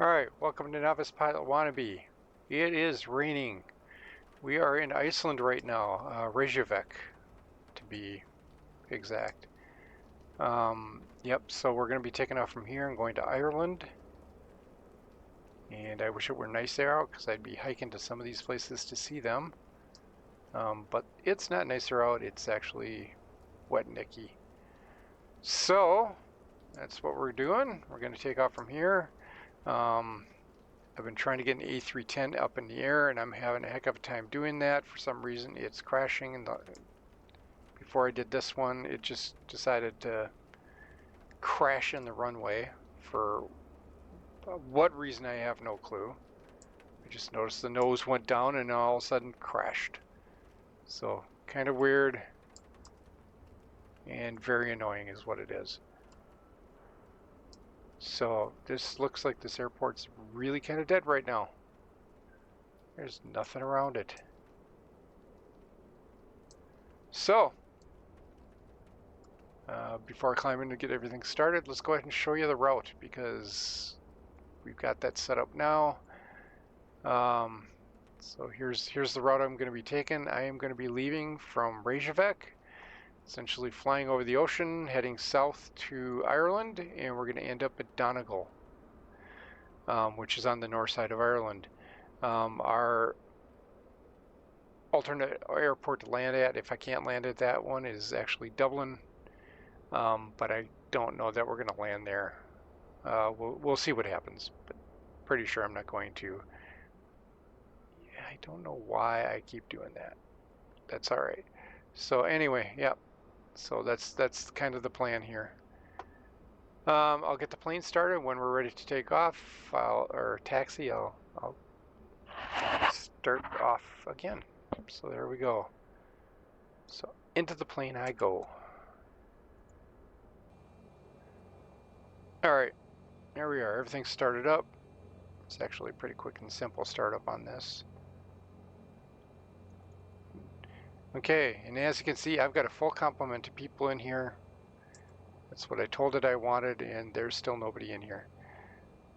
Alright, welcome to Novice Pilot Wannabe. It is raining. We are in Iceland right now, Reykjavik to be exact. Yep, so we're going to be taking off from here and going to Ireland. And I wish it were nice there out because I'd be hiking to some of these places to see them. But it's not nicer out, it's actually wet and icky. So, that's what we're doing. We're going to take off from here. I've been trying to get an A310 up in the air, and I'm having a heck of a time doing that. For some reason, it's crashing. And before I did this one, it just decided to crash in the runway. For what reason, I have no clue. I just noticed the nose went down and all of a sudden crashed. So, kind of weird and very annoying is what it is. So this looks like this airport's really kind of dead right now. There's nothing around it. So, before I climb in to get everything started, let's go ahead and show you the route because we've got that set up now. So here's the route I'm going to be taking. I am going to be leaving from Reykjavik, essentially flying over the ocean, heading south to Ireland, and we're going to end up at Donegal, which is on the north side of Ireland. Our alternate airport to land at, if I can't land at that one, is actually Dublin, but I don't know that we're going to land there. We'll see what happens, but pretty sure I'm not going to. Yeah, I don't know why I keep doing that. That's all right. So anyway, yeah. So that's kind of the plan here. I'll get the plane started when we're ready to take off. Or taxi. I'll start off again. So there we go. So into the plane I go. All right, there we are. Everything's started up. It's actually a pretty quick and simple startup on this. Okay, and as you can see, I've got a full complement of people in here. That's what I told it I wanted, and there's still nobody in here.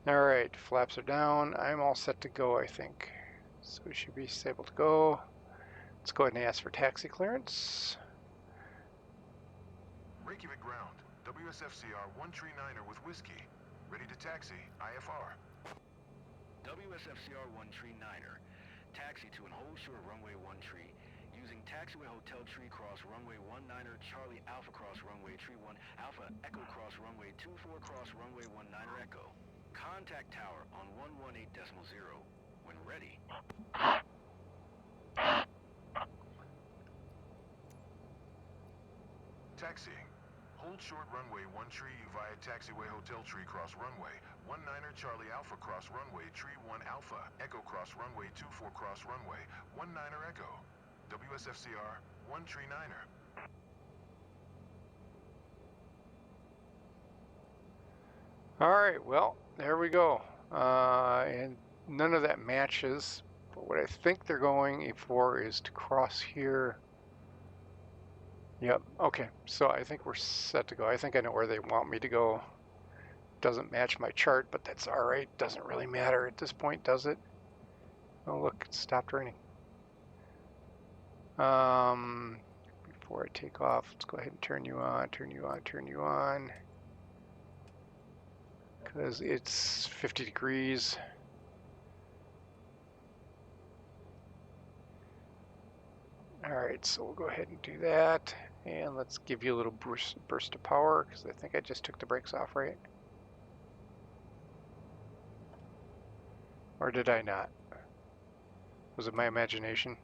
All right, flaps are down. I'm all set to go, I think. So we should be able to go. Let's go ahead and ask for taxi clearance. Reykjavik ground, WSFCR 139er with whiskey. Ready to taxi, IFR. WSFCR 139er. Taxi to an hold short runway 13. Using taxiway Hotel Tree Cross runway 19er Charlie Alpha Cross runway Tree 1 Alpha Echo Cross runway 24 Cross runway 19er Echo. Contact tower on 118.0 when ready. Taxiing. Hold short runway 13 via taxiway Hotel Tree Cross runway 19er Charlie Alpha Cross runway Tree 1 Alpha Echo Cross runway 24 Cross runway 19er Echo. WSFCR 139er. All right, well, there we go. And none of that matches. But what I think they're going for is to cross here. Yep, okay, so I think we're set to go. I think I know where they want me to go. Doesn't match my chart, but that's all right. Doesn't really matter at this point, does it? Oh, look, it stopped raining. Before I take off, let's go ahead and turn you on. Because it's 50 degrees. All right, so we'll go ahead and do that. And let's give you a little burst of power, because I think I just took the brakes off, right? Or did I not? Was it my imagination?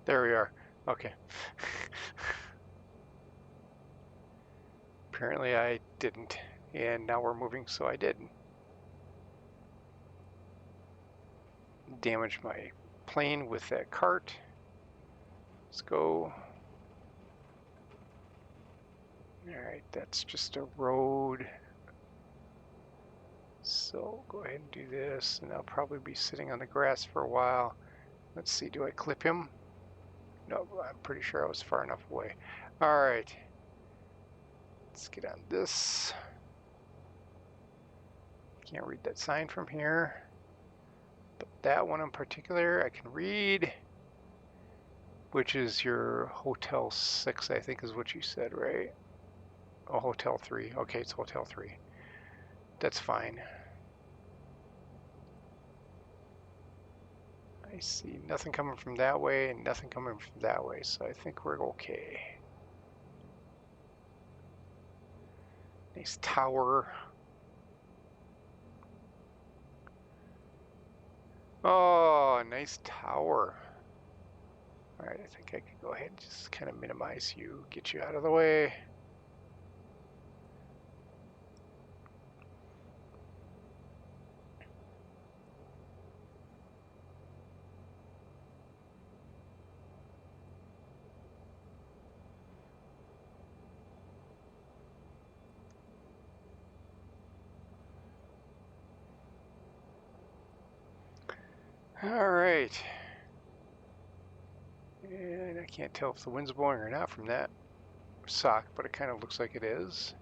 There we are. Okay. Apparently I didn't. And now we're moving, so I did. Damaged my plane with that cart. Let's go. Alright, that's just a road. So go ahead and do this, and I'll probably be sitting on the grass for a while. Let's see, do I clip him? No, I'm pretty sure I was far enough away. Alright. Let's get on this. Can't read that sign from here. But that one in particular I can read, which is your Hotel 6, I think is what you said, right? Oh, Hotel 3. Okay, it's Hotel 3. That's fine. I see nothing coming from that way and nothing coming from that way, so I think we're okay. Nice tower. Oh, nice tower. All right, I think I could go ahead and just kind of minimize you, get you out of the way. All right. And I can't tell if the wind's blowing or not from that sock, but it kind of looks like it is.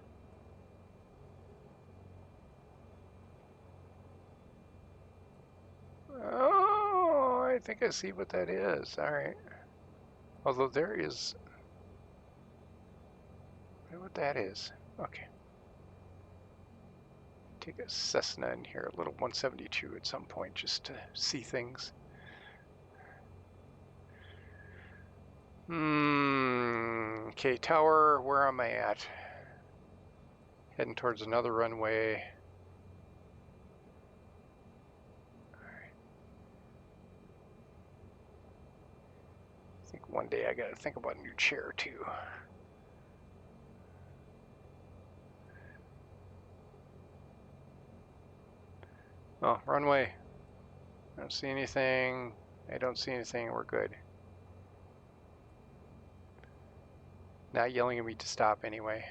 Oh, I think I see what that is. All right. Although there is, I wonder what that is. Okay. Take a Cessna in here, a little 172 at some point, just to see things. Okay, tower, where am I at? Heading towards another runway. Alright. I think one day I gotta think about a new chair too. Oh, runway. I don't see anything. I don't see anything. We're good. Not yelling at me to stop anyway.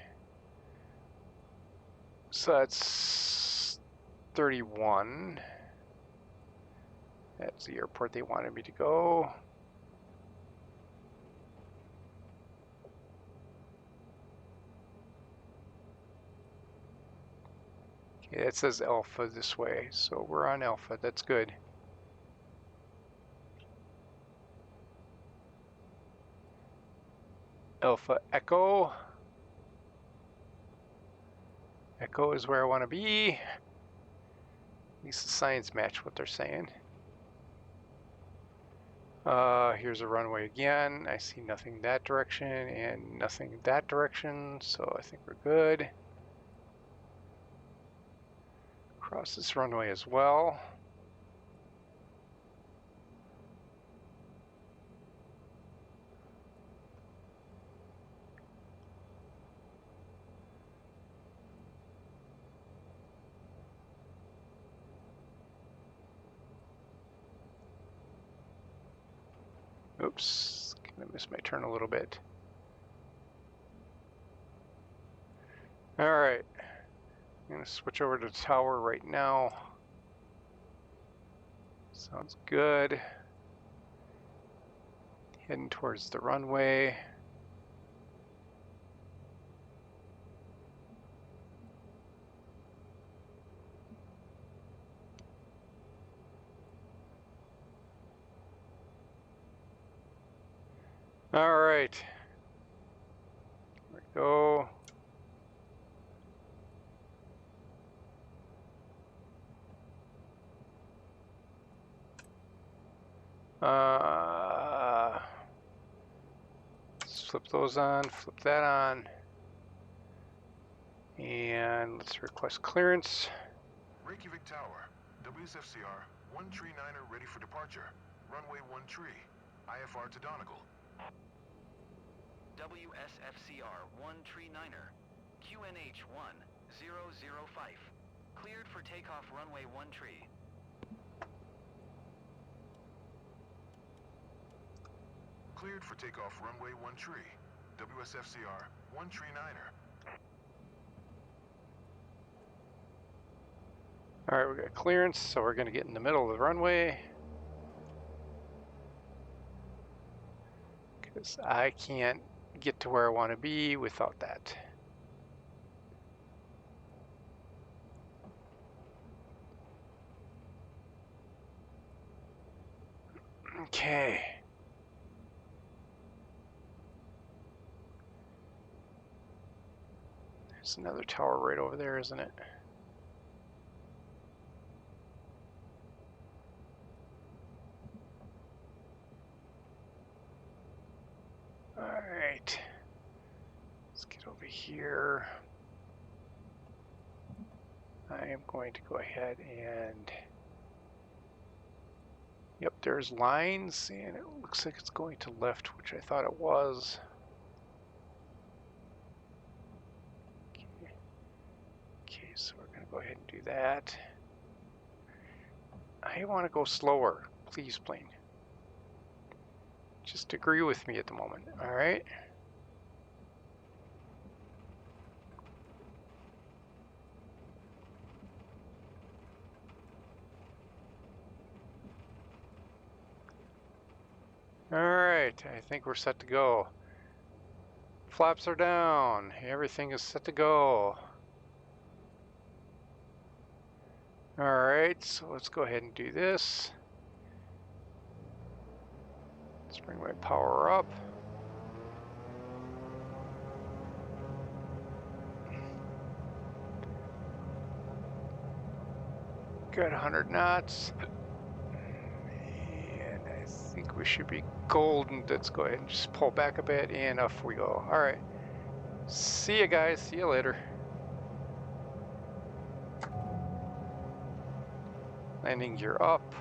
So that's 31. That's the airport they wanted me to go. Okay, it says Alpha this way, so we're on Alpha. That's good. Alpha Echo. Echo is where I want to be. At least the signs match what they're saying. Here's a runway again. I see nothing that direction and nothing that direction, so I think we're good. Cross this runway as well. Oops, kind of missed my turn a little bit. All right, I'm gonna switch over to the tower right now. Sounds good. Heading towards the runway. All right, here we go. Let's flip those on, flip that on. And let's request clearance. Reykjavik Tower, WSFCR, 139er ready for departure. Runway 13, IFR to Donegal. WSFCR 139er, QNH 1005. Cleared for takeoff runway 13. Cleared for takeoff runway 13, WSFCR 139er. All right, we got clearance, so we're going to get in the middle of the runway. Because I can't get to where I want to be without that. There's another tower right over there, isn't it? Alright. Let's get over here. I am going to go ahead and... Yep, there's lines, and it looks like it's going to left, which I thought it was. Okay, so we're going to go ahead and do that. I want to go slower. Please, plane. Just agree with me at the moment, alright? Alright, I think we're set to go. Flaps are down. Everything is set to go. Alright, so let's go ahead and do this. Let's bring my power up. Got 100 knots. And I think we should be golden. Let's go ahead and just pull back a bit, and off we go. Alright. See you guys. See you later. Landing gear up.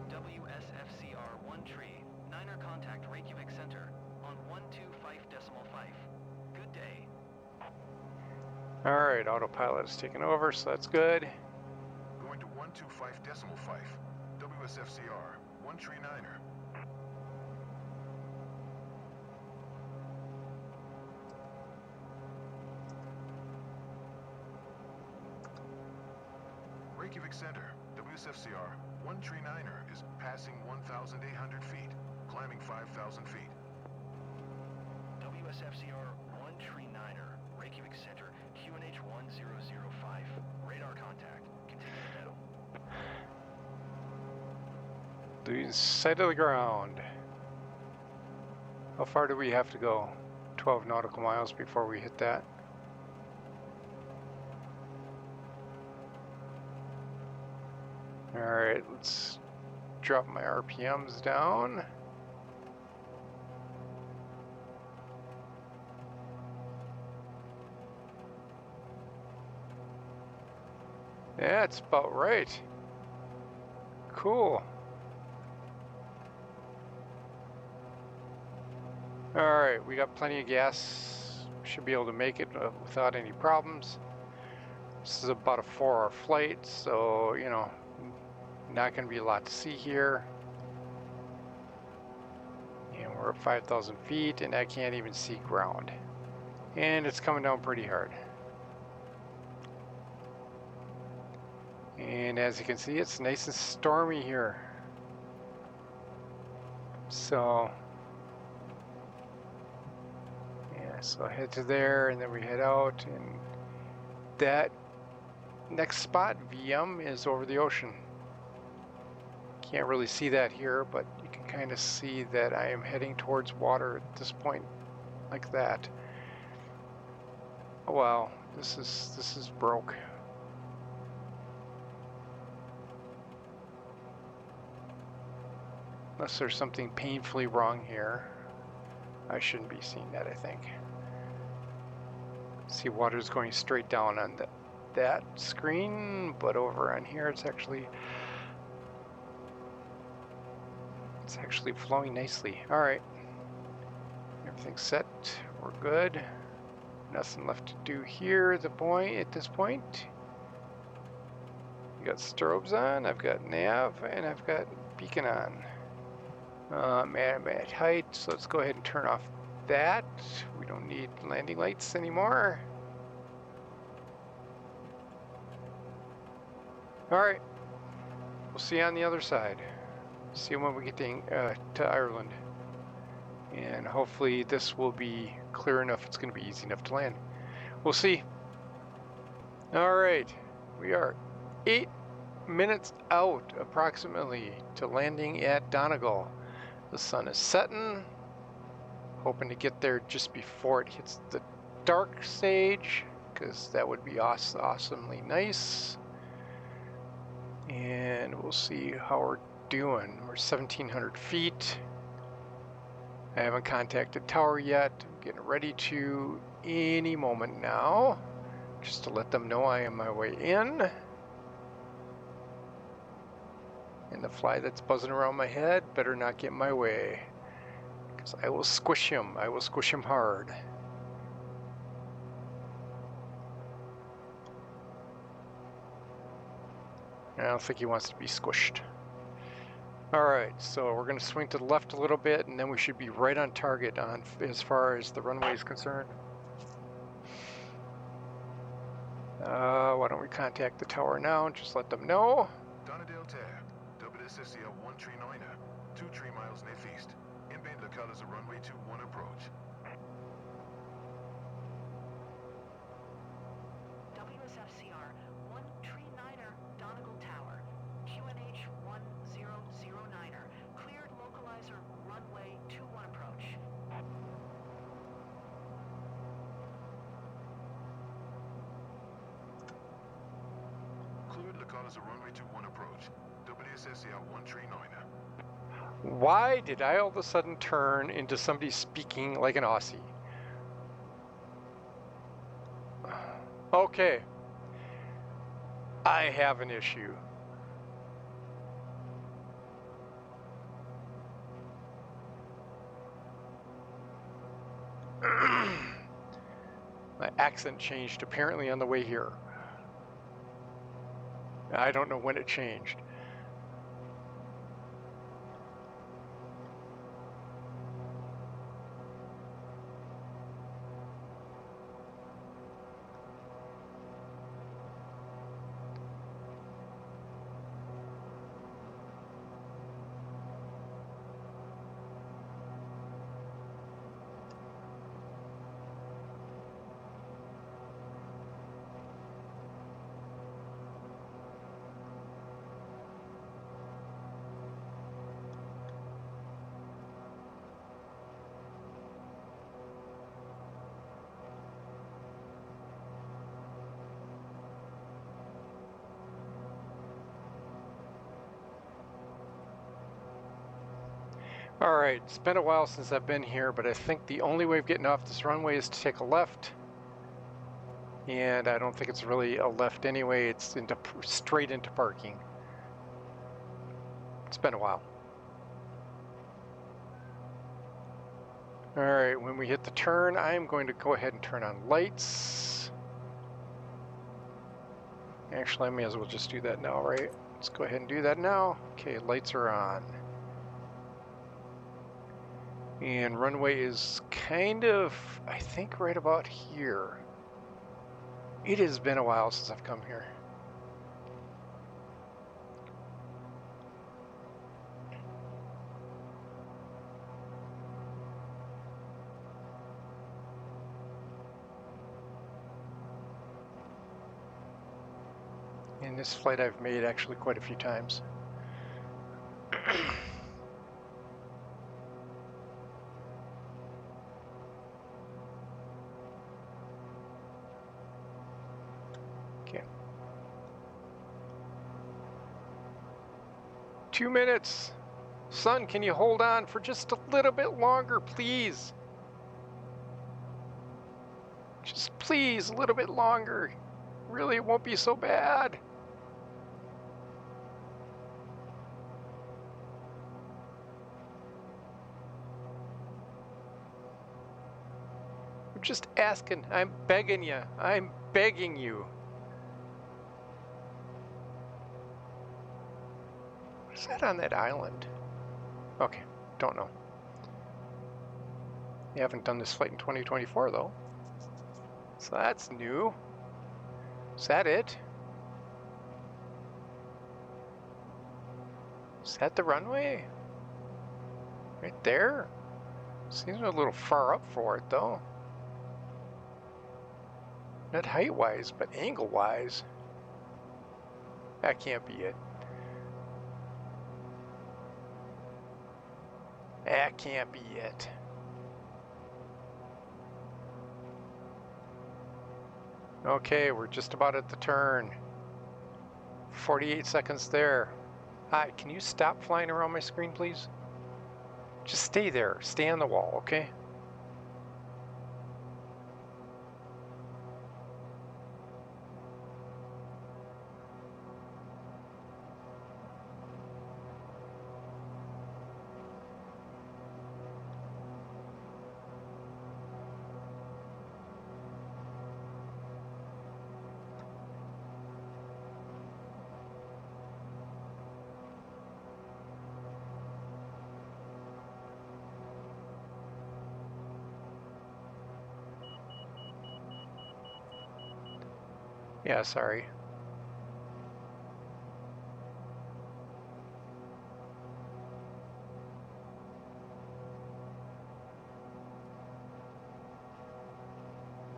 WSFCR 1 tree. 9er contact Reykjavik Center on 125.5. Good day. Alright, autopilot is taking over, so that's good. Going to 125.5. WSFCR, 1 tree 9er. Reykjavik Center, WSFCR, 1 tree 9er is passing 1,800 feet, climbing 5,000 feet. WSFCR 1 tree 9er, Reykjavik Center, QNH 1005. Radar contact. Continue to metal. Lose sight of the ground. How far do we have to go? 12 nautical miles before we hit that. Alright, let's drop my RPMs down. Yeah, it's about right. Cool. Alright, we got plenty of gas. Should be able to make it without any problems. This is about a 4-hour flight, so, you know, not going to be a lot to see here. And we're at 5,000 feet, and I can't even see ground. And it's coming down pretty hard. And as you can see, it's nice and stormy here. So, yeah, so I head to there, and then we head out, and that next spot, VM, is over the ocean. Can't really see that here, but you can kind of see that I am heading towards water at this point, like that. Oh wow, this is broke. Unless there's something painfully wrong here. I shouldn't be seeing that, I think. See, water's going straight down on that screen, but over on here it's actually flowing nicely. All right, everything's set. We're good. Nothing left to do here at this point. We got strobes on. I've got nav, and I've got beacon on. I'm at height, so let's go ahead and turn off that. We don't need landing lights anymore. All right, we'll see you on the other side. See you when we get to Ireland. And hopefully this will be clear enough. It's going to be easy enough to land. We'll see. All right, we are 8 minutes out approximately to landing at Donegal. The sun is setting. Hoping to get there just before it hits the dark sage, because that would be awesomely nice. And we'll see how we're doing. We're 1,700 feet. I haven't contacted tower yet. I'm getting ready to any moment now, just to let them know I am my way in. And the fly that's buzzing around my head better not get in my way, because I will squish him. I will squish him hard. I don't think he wants to be squished. Alright, so we're going to swing to the left a little bit, and then we should be right on target on as far as the runway is concerned. Why don't we contact the tower now and just let them know. Donegal Ter, WSSCL 139, 2 miles northeast. Inbound the colors of runway 21 approach. WSFCR 139er Donegal Tower, QNH 1009er, cleared localizer runway 21 approach. Cleared the colors of runway 21 approach. WSSCL 139er. Why did I all of a sudden turn into somebody speaking like an Aussie? Okay. I have an issue. My accent changed apparently on the way here. I don't know when it changed. Alright, it's been a while since I've been here, but I think the only way of getting off this runway is to take a left. And I don't think it's really a left anyway, it's straight into parking. It's been a while. Alright, when we hit the turn, I'm going to go ahead and turn on lights. Actually, I may as well just do that now, right? Let's go ahead and do that now. Okay, lights are on. And runway is kind of, I think, right about here. It has been a while since I've come here. In this flight I've made actually quite a few times. Okay. 2 minutes. Son, can you hold on for just a little bit longer, please? Just please, a little bit longer. Really, it won't be so bad. I'm just asking. I'm begging you. I'm begging you. What is that on that island? Okay, don't know. You haven't done this flight in 2024 though. So that's new. Is that it? Is that the runway? Right there? Seems a little far up for it though. Not height-wise, but angle-wise. That can't be it. That can't be it. Okay, we're just about at the turn. 48 seconds there. Hi, can you stop flying around my screen, please? Just stay there. Stay on the wall, okay? Yeah, sorry.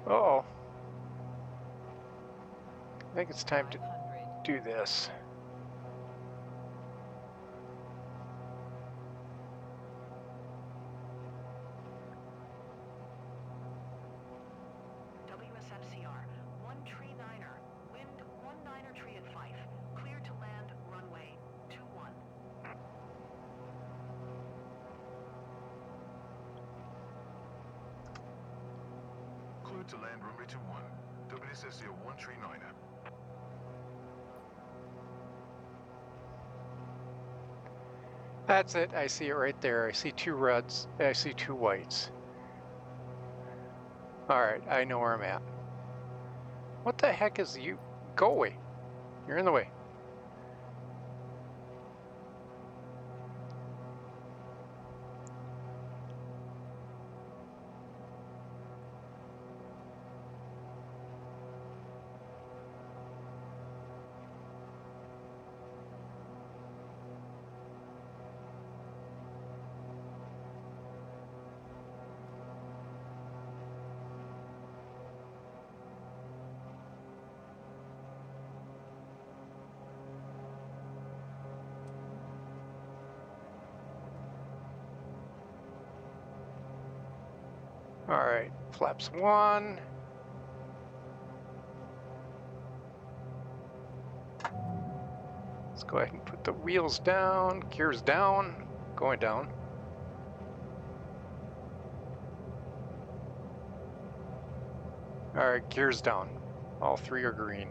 Uh-oh. I think it's time to do this. WSFCR, 139er, wind 19er tree at Fife, clear to land runway 21. Cleared to land runway 21. WSFCR 139er. That's it. I see it right there. I see 2 reds. I see 2 whites. Alright, I know where I'm at. What the heck is you? Go away. You're in the way. Alright, flaps 1. Let's go ahead and put the wheels down, gears down, going down. Alright, gears down. All 3 are green.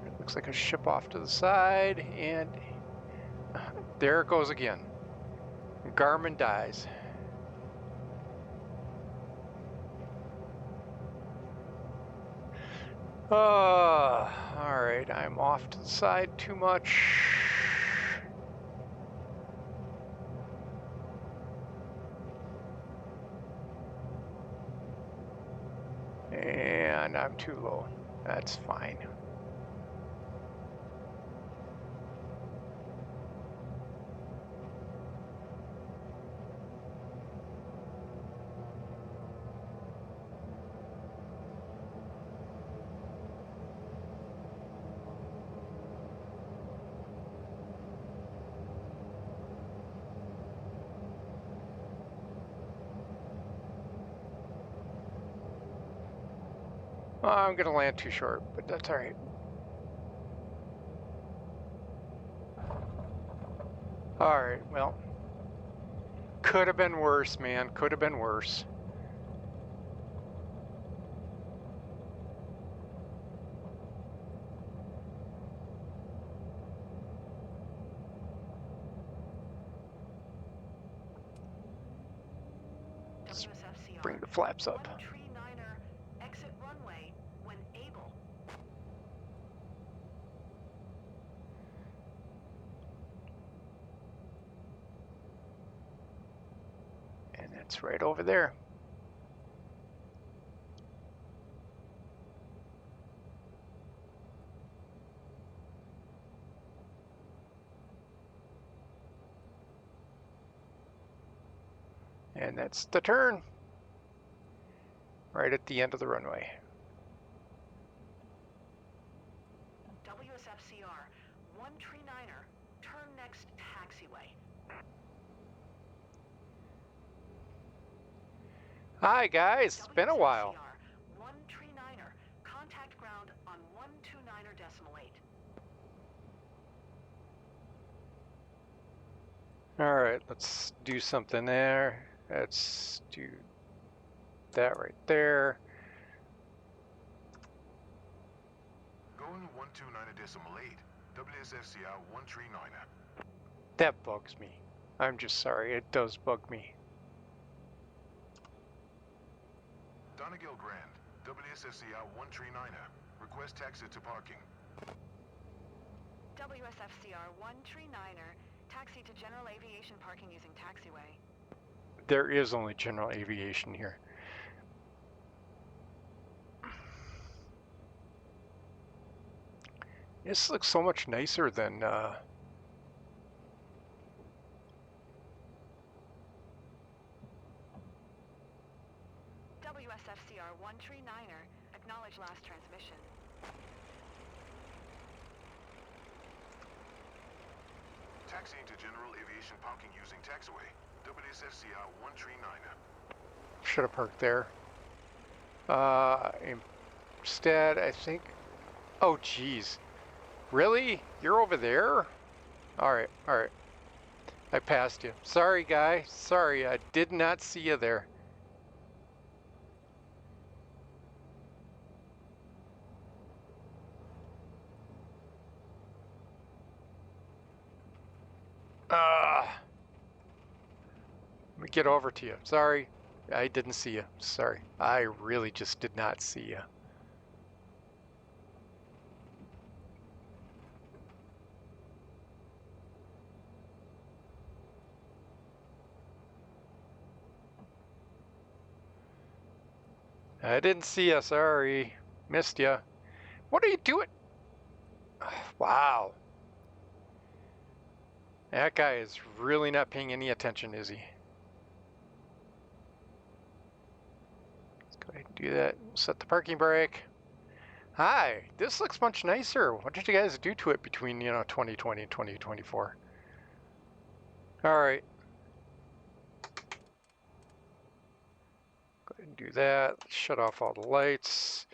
It looks like a ship off to the side, and there it goes again. Garmin dies. Alright, I'm off to the side too much. And I'm too low. That's fine. I'm gonna land too short, but that's alright. Alright, well. Could have been worse, man. Could have been worse. WSFCR, Bring the flaps up. 139er, exit runway when able. And it's right over there. And that's the turn. Right at the end of the runway. WSFCR, 139er, turn next taxiway. Hi guys, it's been a while. WSFCR 139er, contact ground on 129er decimal 8. Alright, let's do something there. Let's do that right there. Going 129.8, WSFCR 139er. That bugs me. I'm just sorry, it does bug me. Donegal Grand, WSFCR 139er. Request taxi to parking. WSFCR 139er, taxi to general aviation parking using taxiway. There is only general aviation here. This looks so much nicer than WSFCR 139er, acknowledge last transmission. Taxiing to general aviation parking using taxiway. WSFCR 139er. should have parked there. Instead, I think. Oh, geez. Really? You're over there? Alright, alright. I passed you. Sorry, guy. Sorry, I did not see you there. Let me get over to you. Sorry, I didn't see you. Sorry. I really just did not see you. I didn't see you. Sorry. Missed you. What are you doing? Wow. That guy is really not paying any attention, is he? Let's go ahead and do that. Set the parking brake. Hi, this looks much nicer. What did you guys do to it between, 2020 and 2024? All right. Go ahead and do that. Shut off all the lights.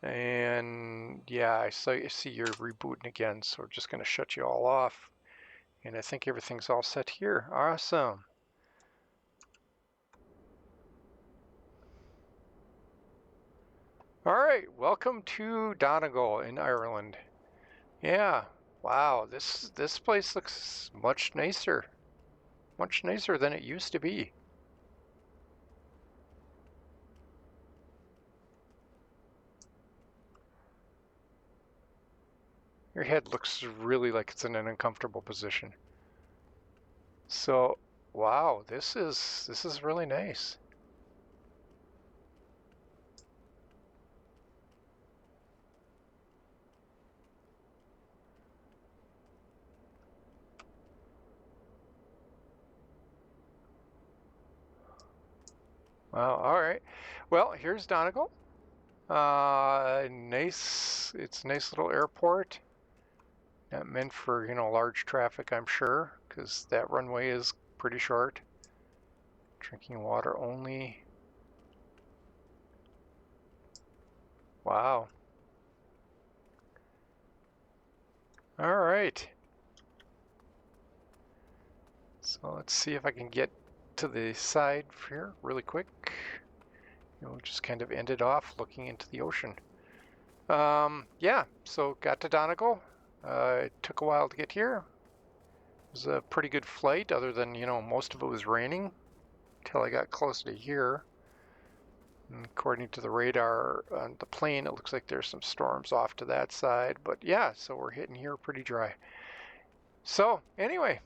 And yeah, I see you're rebooting again, so we're just going to shut you all off. And I think everything's all set here. Awesome. All right, welcome to Donegal in Ireland. Yeah, wow, this place looks much nicer than it used to be. Your head looks really like it's in an uncomfortable position. So, wow, this is really nice. Wow, all right. Well, here's Donegal. Nice. It's a nice little airport. Not meant for, large traffic, I'm sure, because that runway is pretty short. Drinking water only. Wow. All right. So let's see if I can get to the side here really quick. We'll just kind of end it off looking into the ocean. Yeah, so got to Donegal. It took a while to get here. It was a pretty good flight, other than, most of it was raining until I got close to here. And according to the radar on the plane, it looks like there's some storms off to that side. But yeah, so we're hitting here pretty dry. So anyway,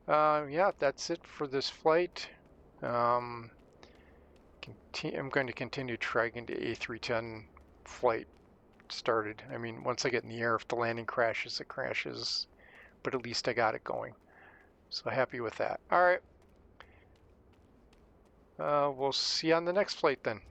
yeah, that's it for this flight. I'm going to continue trying to A310 flight started. I mean, once I get in the air, if the landing crashes, it crashes. But at least I got it going. So happy with that. All right. We'll see you on the next flight then.